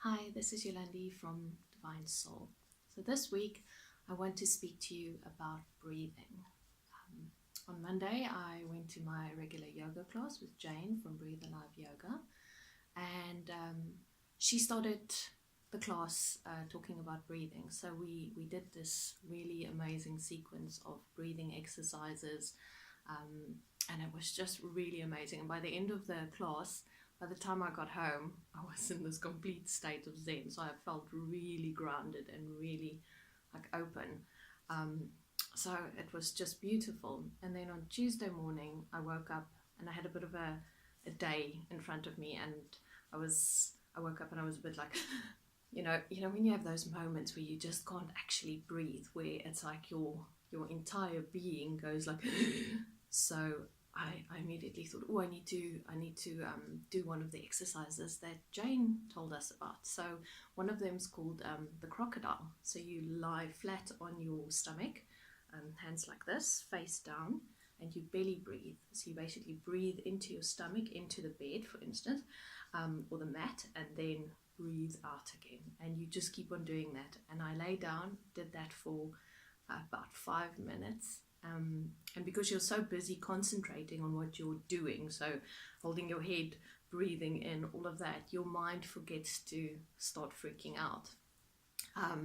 Hi, this is Yolandi from Divine Soul. So this week I want to speak to you about breathing. On Monday I went to my regular yoga class with Jane from Breathe Alive Yoga, and she started the class talking about breathing. So we did this really amazing sequence of breathing exercises, and it was just really amazing. And by the end of the class, by the time I got home, I was in this complete state of zen. So I felt really grounded and really like open. So it was just beautiful. And then on Tuesday morning, I woke up and I had a bit of a day in front of me, and I woke up and I was a bit like, when you have those moments where you just can't actually breathe, where it's like your entire being goes like, so I immediately thought, I need to do one of the exercises that Jane told us about. So one of them is called the crocodile. So you lie flat on your stomach, hands like this, face down, and you belly breathe. So you basically breathe into your stomach, into the bed, for instance, or the mat, and then breathe out again. And you just keep on doing that. And I lay down, did that for about 5 minutes. And because you're so busy concentrating on what you're doing, so holding your head, breathing in, all of that, your mind forgets to start freaking out.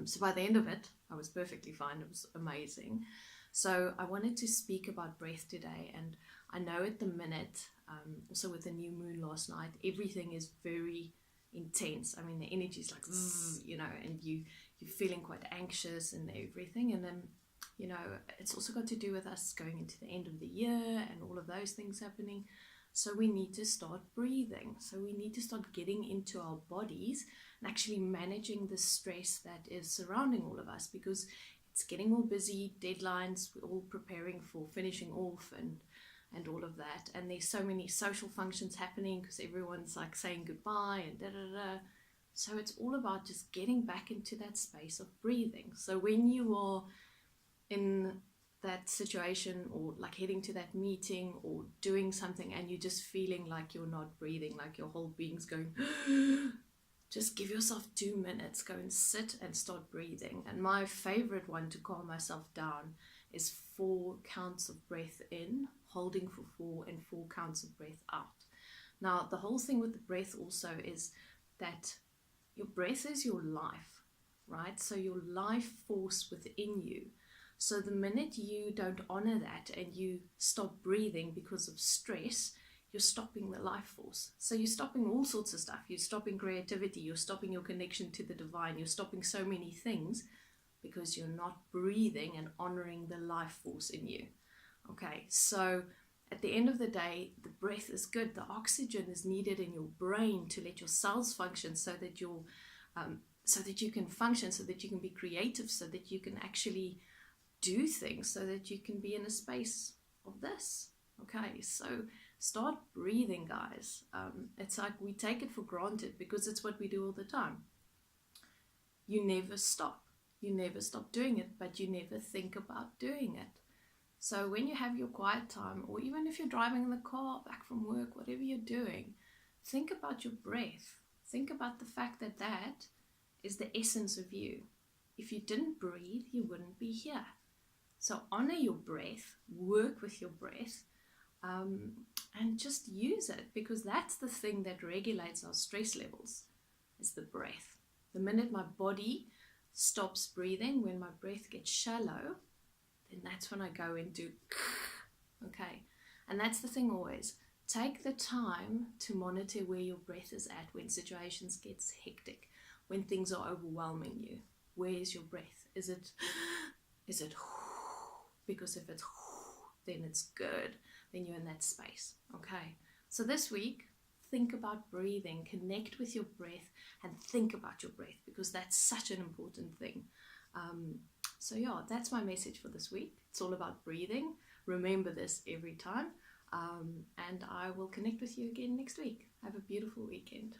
So by the end of it, I was perfectly fine. It was amazing. So I wanted to speak about breath today, and I know at the minute, also with the new moon last night, everything is very intense. I mean, the energy is like, zzz, and you're feeling quite anxious and everything. And then it's also got to do with us going into the end of the year and all of those things happening. So we need to start breathing. So we need to start getting into our bodies and actually managing the stress that is surrounding all of us, because it's getting all busy, deadlines, we're all preparing for finishing off and all of that. And there's so many social functions happening because everyone's like saying goodbye and da-da-da. So it's all about just getting back into that space of breathing. So when you are in that situation, or like heading to that meeting or doing something, and you're just feeling like you're not breathing, like your whole being's going, just give yourself 2 minutes, go and sit and start breathing. And my favorite one to calm myself down is 4 counts of breath in, holding for 4, and 4 counts of breath out. Now, the whole thing with the breath also is that your breath is your life, right? So your life force within you. So the minute you don't honor that and you stop breathing because of stress, you're stopping the life force. So you're stopping all sorts of stuff. You're stopping creativity. You're stopping your connection to the divine. You're stopping so many things because you're not breathing and honoring the life force in you. Okay, so at the end of the day, the breath is good. The oxygen is needed in your brain to let your cells function, so that you can function, so that you can be creative, so that you can actually do things, so that you can be in a space of this. Okay, so start breathing, guys. It's like we take it for granted because it's what we do all the time. You never stop doing it, but you never think about doing it. So when you have your quiet time, or even if you're driving in the car back from work, whatever you're doing, think about your breath. Think about the fact that that is the essence of you. If you didn't breathe, you wouldn't be here. So honor your breath, work with your breath, and just use it, because that's the thing that regulates our stress levels, is the breath. The minute my body stops breathing, when my breath gets shallow, then that's when I go into, okay. And that's the thing always. Take the time to monitor where your breath is at when situations get hectic, when things are overwhelming you. Where is your breath? Is it because if it's then it's good, then you're in that space. Okay, so this week, think about breathing, connect with your breath, and think about your breath, because that's such an important thing. So yeah, that's my message for this week. It's all about breathing. Remember this every time, and I will connect with you again next week. Have a beautiful weekend.